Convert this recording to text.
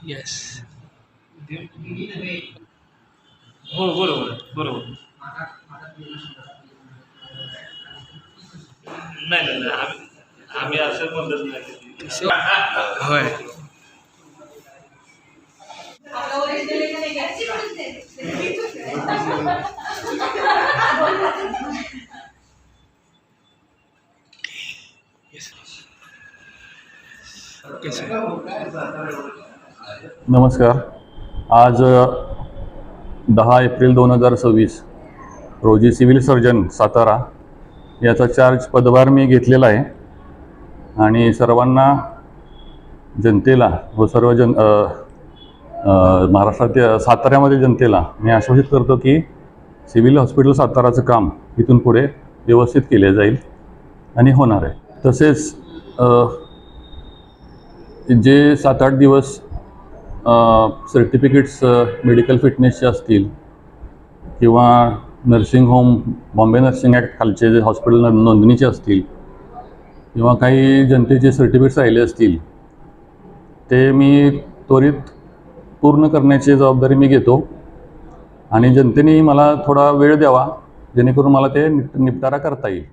Yes. हो बरोबर बरोबर. नाही नाही नाही आम्ही असं म्हणत नाही. होय. Okay sir. नमस्कार. आज 10 एप्रिल 2026 रोजी सिव्हिल सर्जन सातारा याचा चार्ज पदभार मी घेतलेला आहे आणि सर्वांना जनतेला व सर्व महाराष्ट्रातील साताऱ्यामधील जनतेला मी आश्वासित करतो की सिव्हिल हॉस्पिटल साताराचं काम इथून पुढे व्यवस्थित केले जाईल आणि होणार आहे. तसेच जे 7-8 दिवस सर्टिफिकेट्स मेडिकल फिटनेसचे असतील किंवा nursing home Bombay nursing act खालचे जे हॉस्पिटल नोंदणीचे असतील किंवा काही जनतेचे सर्टिफिकेट्स राहिले असतील ते मी त्वरित पूर्ण करण्याची जबाबदारी मी घेतो आणि जनतेने मला थोडा वेळ द्यावा जेणेकरून मला ते निपटारा करता येईल.